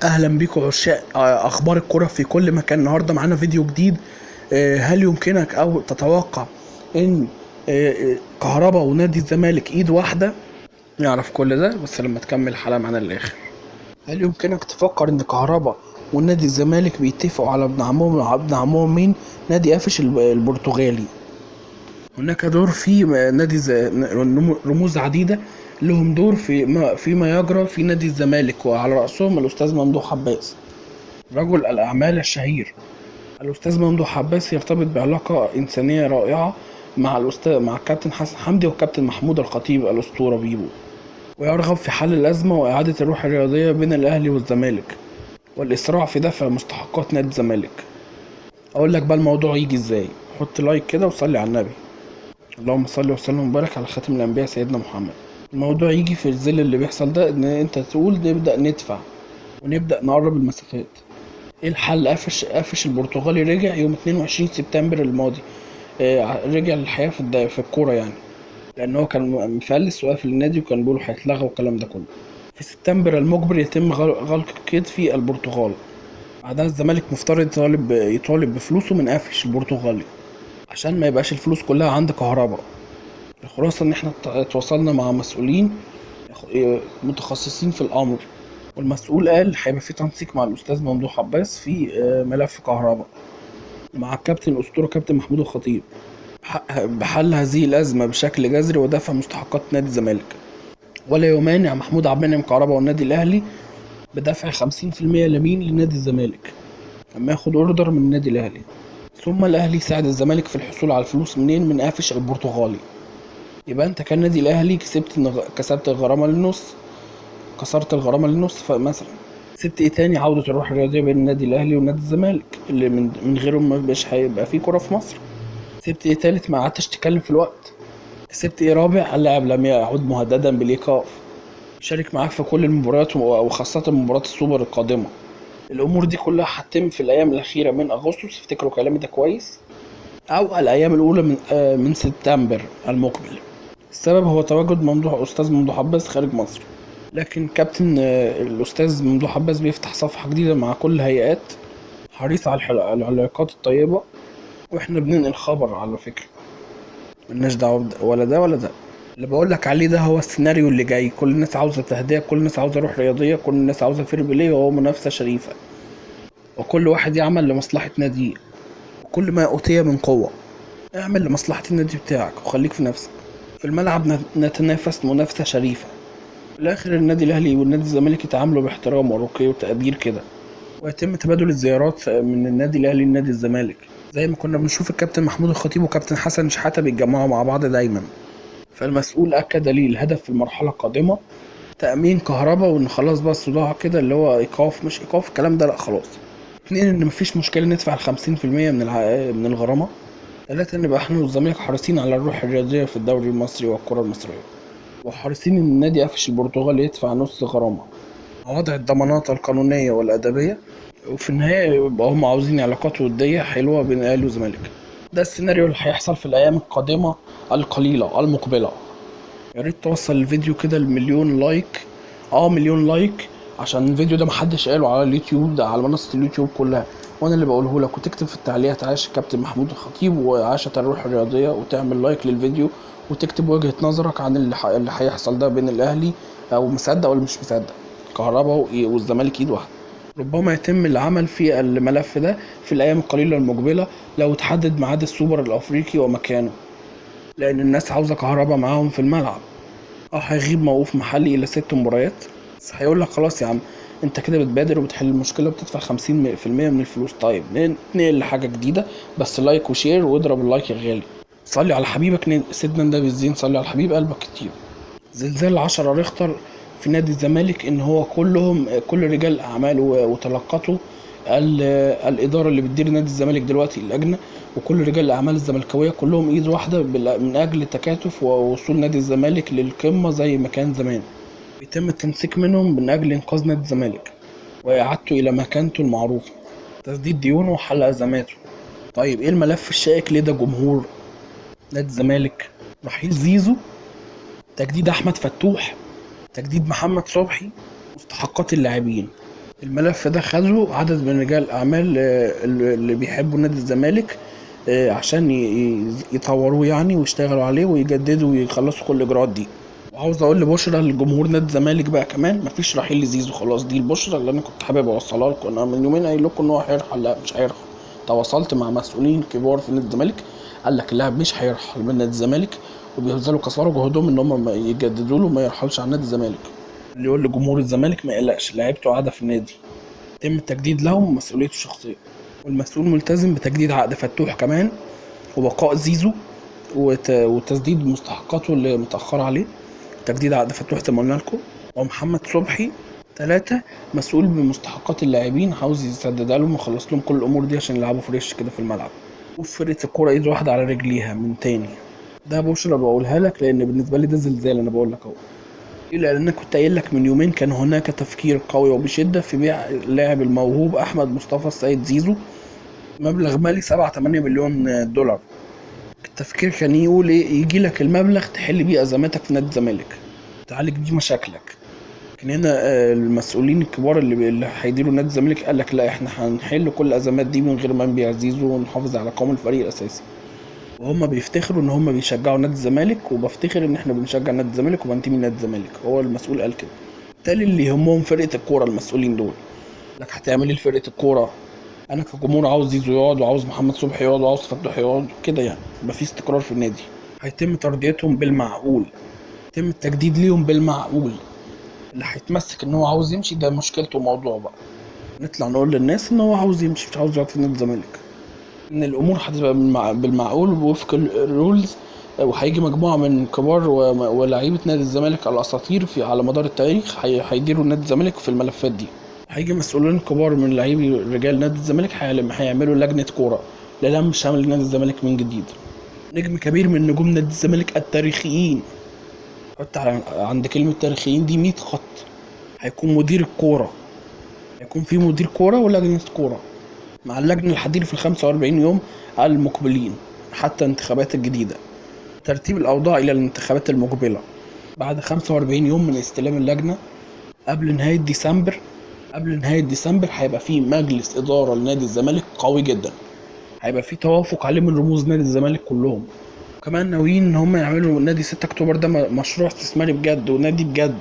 اهلا بيكم عشاق اخبار الكرة في كل مكان. النهارده معانا فيديو جديد. هل يمكنك او تتوقع ان كهربا ونادي الزمالك ايد واحدة؟ نعرف كل ده بس لما تكمل الحلقة معانا للاخر. هل يمكنك تفكر ان كهربا ونادي الزمالك بيتفقوا على ابن عمهم مين؟ نادي قافش البرتغالي. هناك دور في رموز عديدة لهم دور فيما يجرى في نادي الزمالك، وعلى رأسهم الأستاذ ممدوح عباس رجل الأعمال الشهير. الأستاذ ممدوح عباس يرتبط بعلاقة إنسانية رائعة مع الكابتن حسن حمدي والكابتن محمود الخطيب الأسطورة بيبو، ويرغب في حل الأزمة وإعادة الروح الرياضية بين الأهلي والزمالك والإسراع في دفع مستحقات نادي الزمالك. أقول لك بقى الموضوع يجي إزاي. حط لايك كده وصلي على النبي. اللهم صل وسلم وبارك على خاتم الأنبياء سيدنا محمد. الموضوع يجي في الظل اللي بيحصل ده، إن أنت تقول نبدأ ندفع ونبدأ نقرب المسافات. ايه الحل؟ قفش البرتغالي رجع يوم 22 سبتمبر الماضي. رجع للحياة في الكورة يعني، لأن هو كان مفلس وقافل النادي وكان بيقولوا هيتلغى والكلام ده كله. في سبتمبر المقبل يتم غلق كتفي البرتغال. بعدها الزمالك مفترض يطالب بفلوسه من قافش البرتغالي عشان ما يبقاش الفلوس كلها عند كهربا. الخلاصة إن احنا اتواصلنا مع مسؤولين متخصصين في الأمر، والمسؤول قال هيبقى في تنسيق مع الأستاذ ممدوح عباس في ملف كهربا مع الكابتن الأسطورة كابتن محمود الخطيب بحل هذه الأزمة بشكل جذري ودفع مستحقات نادي الزمالك. ولا يمانع محمود عبد المنعم كهربا والنادي الأهلي بدفع 50% لمين؟ لنادي الزمالك لما ياخد اوردر من النادي الأهلي. ثم الأهلي يساعد الزمالك في الحصول على الفلوس منين؟ من قافش البرتغالي. يبقى انت كنادي الأهلي كسبت الغرامة للنص، كسرت الغرامة للنص مثلا. سبت ايه تاني؟ عودة الروح الرياضية بين النادي الأهلي ونادي الزمالك اللي من غيرهم ما بقاش هيبقى في كرة في مصر. سبت ايه تالت؟ ما قعدتش تتكلم في الوقت. سبت ايه رابع؟ اللاعب لم يعد مهددا بالايقاف، شارك معاك في كل المباريات وخاصة مباراة السوبر القادمة. الأمور دي كلها هتتم في الأيام الأخيرة من أغسطس، افتكروا كلامي ده كويس، أو الأيام الأولى من سبتمبر المقبل. السبب هو تواجد أستاذ ممدوح عباس خارج مصر. لكن كابتن الأستاذ ممدوح عباس بيفتح صفحة جديدة مع كل الهيئات، حريص على العلاقات الطيبة. واحنا بننقل خبر على فكرة، ملناش دعوة ولا ده ولا ده. اللي بقول لك عليه ده هو السيناريو اللي جاي. كل الناس عاوزة تهدئة، كل الناس عاوزة روح رياضية، كل الناس عاوزة فير بلاي وهو منافسة شريفة، وكل واحد يعمل لمصلحة ناديه. وكل ما أوتي من قوة اعمل لمصلحة النادي بتاعك وخليك في نفسك. في الملعب نتنافس منافسة شريفة. في الآخر النادي الأهلي والنادي الزمالك يتعاملوا باحترام ورقي وتقدير كده، ويتم تبادل الزيارات من النادي الأهلي لنادي الزمالك زي ما كنا بنشوف الكابتن محمود الخطيب وكابتن حسن شحاتة بيتجمعوا مع بعض دايما. فالمسؤول أكد لي الهدف في المرحلة القادمة تأمين كهربا، وإن خلاص بقى الصداع كده اللي هو إيقاف مش إيقاف الكلام ده لأ خلاص. اتنين، إن مفيش مشكلة ندفع 50% من الغرامة. تلاتة، إن نبقى إحنا والزمالك حريصين على الروح الرياضية في الدوري المصري والكرة المصرية، وحريصين إن النادي قفش البرتغال يدفع نص غرامة مع وضع الضمانات القانونية والأدبية. وفي النهاية يبقى هم عاوزين علاقات ودية حلوة بين الأهلي والزمالك. ده السيناريو اللي هيحصل في الأيام القادمة القليلة المقبلة. يا ريت توصل الفيديو كده لمليون لايك، مليون لايك، عشان الفيديو ده محدش قاله على اليوتيوب، ده على منصة اليوتيوب كلها، وانا اللي بقوله لك. وتكتب في التعليقات عاش كابتن محمود الخطيب وعاشت الروح الرياضية، وتعمل لايك للفيديو، وتكتب وجهة نظرك عن اللي هيحصل ده بين الاهلي، او مصدق ولا مش مصدق كهربا والزمالك ايد واحدة. ربما يتم العمل في الملف ده في الايام القليلة المقبلة لو تحدد ميعاد السوبر الافريقي ومكانه، لان الناس عاوزة كهربا معاهم في الملعب. هيغيب موقوف محلي الى 6 مباريات، بس هيقول لك خلاص يا عم انت كده بتبادر وبتحل المشكله وبتدفع 50% من الفلوس. طيب ننقل لحاجه جديده، بس لايك وشير واضرب اللايك يا غالي. صلي على حبيبك سيدنا النبي الزين، صلي على الحبيب قلبك كتير. زلزال 10 ريختر في نادي الزمالك، ان هو كل رجال اعمال وتلقته الاداره اللي بتدير نادي الزمالك دلوقتي اللجنه، وكل رجال الاعمال الزملكاويه كلهم ايد واحده من اجل التكاتف ووصول نادي الزمالك للقمه زي ما كان زمان. بيتم التنسيق منهم من اجل انقاذ نادي الزمالك واعادته الى مكانته المعروفه، تسديد ديونه وحل ازماته. طيب ايه الملف الشائك لدى جمهور نادي الزمالك؟ رحيل زيزو، تجديد احمد فتوح، تجديد محمد صبحي، مستحقات اللاعبين. الملف ده خده عدد من رجال الأعمال اللي بيحبوا نادي الزمالك، عشان يطوروه يعني ويشتغلوا عليه ويجددوا ويخلصوا كل الإجراءات دي. وعاوز أقول لبشرى لجمهور نادي الزمالك بقى كمان، مفيش رحيل لزيزو خلاص. دي البشرى اللي أنا كنت حابب أوصلها لكم. أنا من يومين قايل لكم إن هو هيرحل، لا مش هيرحل. تواصلت مع مسؤولين كبار في نادي الزمالك، قال لك اللاعب مش هيرحل من نادي الزمالك، وبيبذلوا كثار جهدهم إن هم يجددوا له وما يرحلش عن نادي الزمالك. اللي يقول لجمهور الزمالك ما يقلقش، لعيبته قاعدة في النادي، يتم التجديد لهم مسؤوليته الشخصية. والمسؤول ملتزم بتجديد عقد فتوح كمان، وبقاء زيزو، وتسديد مستحقاته اللي متأخرة عليه. تجديد عقد فتوح زي ما قلنا لكم. ومحمد صبحي 3 مسؤول بمستحقات اللاعبين، عاوز يسددها لهم ويخلص لهم كل الأمور دي عشان يلعبوا فريش كده في الملعب. وفرقة الكورة إيد واحدة على رجليها من تاني. ده بشرى بقولها لك، لأن بالنسبة لي ده زلزال. أنا بقول لك أهو. إلا أن كنت قايل لك من يومين كان هناك تفكير قوي وبشدة في بيع اللاعب الموهوب أحمد مصطفى السيد زيزو، مبلغ مالي 7-8 مليون دولار. التفكير كان يقول إيه؟ يجي لك المبلغ تحل بيه أزماتك في نادي الزمالك، تعالج بيه مشاكلك. لكن هنا المسؤولين الكبار اللي هيديروا نادي الزمالك قال لك لا، احنا هنحل كل الأزمات دي من غير ما نبيع زيزو ونحافظ على قوام الفريق الأساسي. وهم بيفتخروا ان هم بيشجعوا نادي الزمالك، وبفتخر ان احنا بنشجع نادي الزمالك وبنتمي لنادي الزمالك. هو المسؤول قال كده. بالتالي اللي يهمهم فرقة الكورة المسؤولين دول. لك هتعمل ايه لفرقة الكورة؟ انا كجمهور عاوز زيزو يقعد، وعاوز محمد صبحي يقعد، وعاوز فتوح يقعد كده، يعني يبقى في استقرار في النادي. هيتم ترضيتهم بالمعقول، يتم التجديد ليهم بالمعقول. اللي هيتمسك ان هو عاوز يمشي ده مشكلته وموضوع بقى. نطلع نقول للناس ان هو عاوز يمشي، مش عاوز يقعد في نادي الزمالك. ان الامور هتبقى بالمعقول ووفق الرولز. وهيجي مجموعه من كبار ولاعيبه نادي الزمالك الاساطير في على مدار التاريخ، هيديروا نادي الزمالك في الملفات دي. هيجي مسؤولين كبار من لاعبي رجال نادي الزمالك، هيعملوا لجنه كوره للم شمل نادي الزمالك من جديد. نجم كبير من نجوم نادي الزمالك التاريخيين، حط عند كلمه تاريخيين دي 100 خط، هيكون مدير الكوره. هيكون في مدير كوره ولجنه كوره، مع اللجنة الحديثة في 45 يوم المقبلين حتى الانتخابات الجديدة. ترتيب الأوضاع إلى الانتخابات المقبلة بعد 45 يوم من استلام اللجنة. قبل نهاية ديسمبر قبل نهاية ديسمبر هيبقى فيه مجلس إدارة لنادي الزمالك قوي جدا، هيبقى فيه توافق عليه من رموز نادي الزمالك كلهم. كمان ناويين إن هم يعملوا نادي 6 أكتوبر ده مشروع استثماري بجد ونادي بجد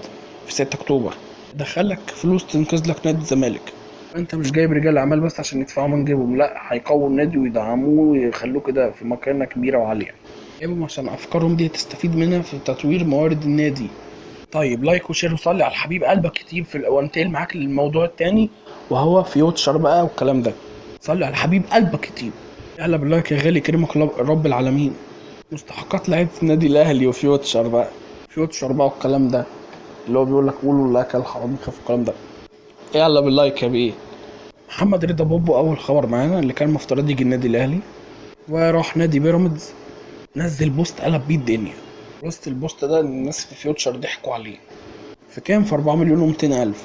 في 6 أكتوبر، يدخلك فلوس تنقذ لك نادي الزمالك. انت مش جايب رجال اعمال بس عشان يدفعوا من جيبهم، لا، هيقووا النادي ويدعموه ويخلوه كده في مكانة كبيرة وعالية. جايبهم عشان افكارهم دي تستفيد منها في تطوير موارد النادي. طيب لايك وشير وصلي على الحبيب قلبك كتير وانتقل معاك للموضوع التاني، وهو فيوتشر بقى والكلام ده. صلي على الحبيب قلبك كتير. يلا باللايك يا غالي، يكرمك رب العالمين. مستحقات لعيبة النادي الاهلي وفيوتشر بقى. فيوتشر بقى والكلام ده اللي هو بيقول لك قولوا لا كل حرام خف الكلام ده. يلا باللايك يا بيه. محمد رضا بوبو اول خبر معانا، اللي كان مفترض يجي النادي الاهلي وراح نادي بيراميدز، نزل بوست قلب بيه الدنيا. بوست البوست ده الناس في فيوتشر ضحكوا عليه. في كام؟ في 4 مليون و200 الف.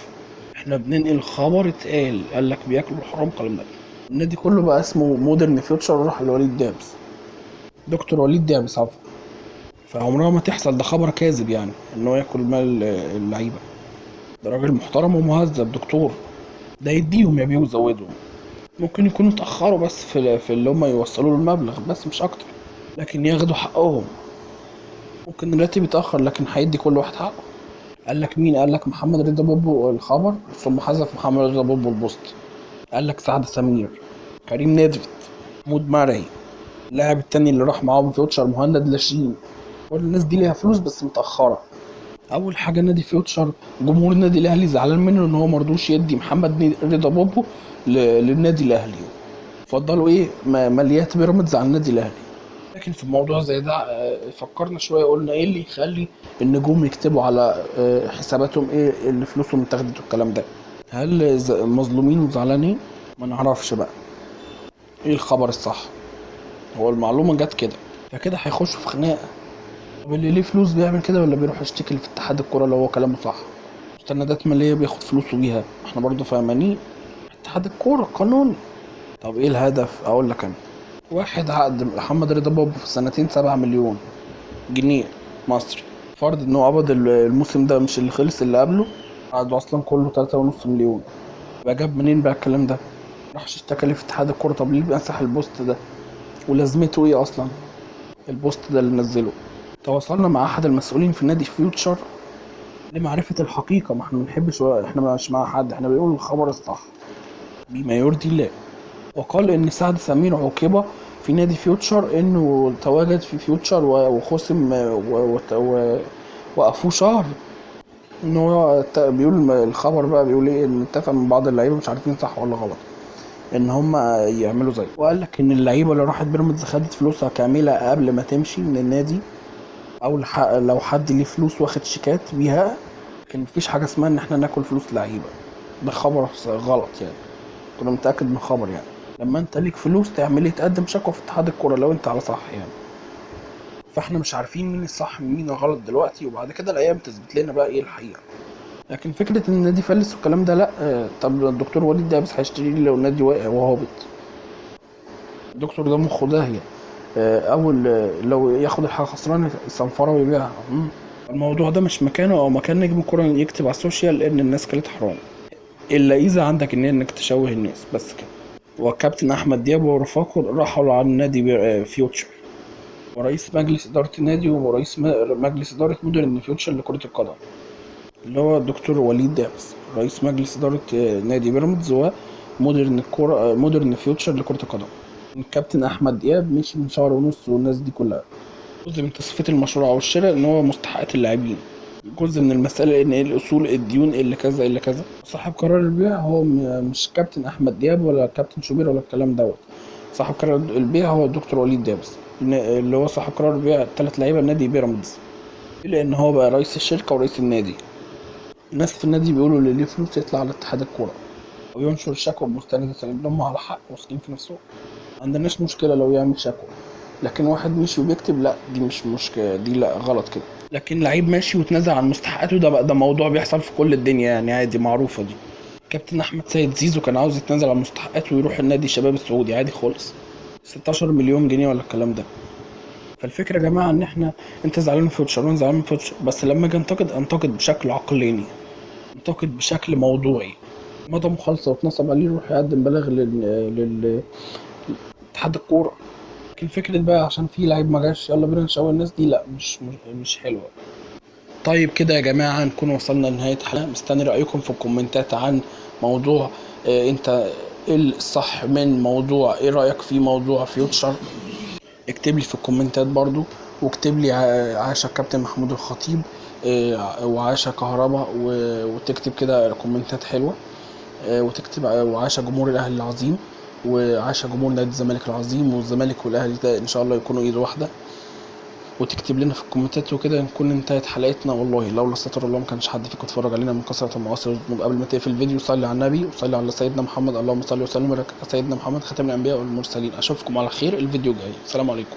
احنا بننقل خبر اتقال، قال لك بياكلوا الحرام الكلام ده. النادي كله بقى اسمه مودرن فيوتشر وراح لوليد دامس، دكتور وليد دامس عفوا. فعمرها ما تحصل، ده خبر كاذب يعني ان هو ياكل مال اللعيبه. ده راجل محترم ومهذب دكتور، ده يديهم يا بيه ويزودهم. ممكن يكونوا اتأخروا بس في اللي هم يوصلوا له المبلغ بس مش أكتر، لكن ياخدوا حقهم. ممكن الراتب يتأخر لكن هيدي كل واحد حقه. قال لك مين؟ قال لك محمد رضا بوبو الخبر، ثم حذف محمد رضا بوبو البوست. قال لك سعد سمير، كريم نيدفيد، محمود مرعي، اللاعب التاني اللي راح معاهم فيوتشر مهند لاشين. كل الناس دي ليها فلوس بس متأخرة. أول حاجة نادي فيوتشر، جمهور النادي الأهلي زعلان منه إن هو مرضوش يدي محمد رضا بوبو للنادي الأهلي. فضلوا ايه ماليات بيراميدز على النادي الاهلي. لكن في الموضوع زي ده فكرنا شويه، قلنا ايه اللي يخلي النجوم يكتبوا على حساباتهم ايه اللي فلوسهم اتاخدت والكلام ده؟ هل مظلومين وزعلانين؟ ما نعرفش بقى ايه الخبر الصح. هو المعلومه جت كده، فكده هيخشوا في خناقه. طب اللي ليه فلوس بيعمل كده ولا بيروح يشتكي في اتحاد الكوره لو هو كلامه صح؟ مستندات ماليه بياخد فلوسه بيها، احنا برضو فاهمانين اتحاد الكوره قانوني. طب ايه الهدف؟ اقول لك انا. واحد عقد محمد رضا بابو في سنتين 7 مليون جنيه مصري. فرض ان هو قبض الموسم ده مش اللي خلص اللي قبله، عقده اصلا كله 3.5 مليون. بقى جاب منين بقى الكلام ده؟ راحش اشتكى ليه في اتحاد الكوره؟ طب ليه مسح البوست ده؟ ولازمته ايه اصلا البوست ده اللي نزله؟ تواصلنا مع احد المسؤولين في نادي فيوتشر لمعرفة الحقيقة. ما احنا بنحبش، احنا مش مع حد، احنا بنقول الخبر الصح بما يرضي الله. وقال ان سعد سمير عوقب في نادي فيوتشر انه تواجد في فيوتشر وخصم وقفوه شهر. ان هو بيقول الخبر بقى بيقول ايه، ان اتفق من بعض اللعيبه مش عارفين صح ولا غلط ان هم يعملوا زيه. وقال لك ان اللعيبه اللي راحت بيراميدز خدت فلوسها كامله قبل ما تمشي من النادي، او لو حد ليه فلوس واخد شيكات بيها، لكن مفيش حاجه اسمها ان احنا ناكل فلوس لعيبه. ده خبر غلط يعني، كنا متاكد من الخبر يعني. لما انت ليك فلوس تعمل ايه؟ تقدم شكوى في اتحاد الكوره لو انت على صح يعني. فاحنا مش عارفين مين الصح من مين الغلط دلوقتي، وبعد كده الايام تثبت لنا بقى ايه الحقيقه. لكن فكره ان النادي فلس والكلام ده لا. طب الدكتور وليد دابس هيشتري لي لو النادي واقع وهابط؟ الدكتور ده مخه داهيه. اول لو ياخد الحاجه خسرانه يصنفرها ويبيعها. الموضوع ده مش مكانه او مكان نجم كرة يكتب على السوشيال ان الناس كلت حرام، الا اذا عندك ان انك تشوه الناس بس كده. وكابتن احمد دياب ورفاقه راحوا على النادي فيوتشر، ورئيس مجلس اداره النادي ورئيس مجلس اداره مودرن فيوتشر لكره القدم اللي هو الدكتور وليد دابس، رئيس مجلس اداره نادي بيراميدز ومودرن الكوره مودرن فيوتشر لكره القدم. الكابتن احمد دياب مشي من شهر ونص والناس دي كلها. جزء من تصفية المشروع او الشراء ان هو مستحقات اللاعبين، جزء من المسألة ان الاصول الديون اللي كذا اللي كذا. صاحب قرار البيع هو مش كابتن احمد دياب ولا كابتن شوبير ولا الكلام دوت. صاحب قرار البيع هو الدكتور وليد دابس، اللي هو صاحب قرار بيع 3 لعيبة نادي بيراميدز، لان هو بقى رئيس الشركة ورئيس النادي. الناس في النادي بيقولوا اللي ليه فلوس يطلع على اتحاد الكورة وينشر شكوى مستندة ان هم على حق واثقين في نفسهم. ما عندناش مشكلة لو يعمل شكوى، لكن واحد ماشي وبيكتب لا، دي مش مشكلة، دي لا غلط كده. لكن لعيب ماشي وتنازل عن مستحقاته ده بقى، ده موضوع بيحصل في كل الدنيا يعني، عادي معروفة دي. كابتن احمد سيد زيزو كان عاوز يتنازل عن مستحقاته ويروح النادي الشباب السعودي عادي خالص، 16 مليون جنيه ولا الكلام ده. فالفكرة يا جماعة ان احنا، انت زعلان من فوتشر وانا زعلان من فوتشر، بس لما اجي انتقد بشكل عقلاني، انتقد بشكل موضوعي. مضى مخالصة واتنصب عليه يروح يقدم بلاغ اتحاد الكورة. لكن فكرة بقى عشان في لعيب ما جاش يلا بينا نشوه الناس دي، لا مش حلوة. طيب كده يا جماعة نكون وصلنا لنهاية حلقة. مستني رأيكم في الكومنتات عن موضوع انت ايه الصح من موضوع، ايه رأيك في موضوع فيوتشر؟ اكتب لي في الكومنتات برضو، واكتب لي عاشا كابتن محمود الخطيب وعاشا كهربا، وتكتب كده كومنتات حلوة، وتكتب وعاشا جمهور الاهلي العظيم، وعاشا جمهور نادي الزمالك العظيم، والزمالك والاهلي ده ان شاء الله يكونوا ايد واحده. وتكتب لنا في الكومنتات وكده نكون انتهت حلقتنا. والله لولا استر الله ما كانش حد فيكم اتفرج علينا من كثره المعاصي والذنوب. قبل ما تقفل الفيديو صلي على النبي وصلي على سيدنا محمد، اللهم صل وسلم وبارك على سيدنا محمد خاتم الانبياء والمرسلين. اشوفكم على خير الفيديو الجاي. السلام عليكم.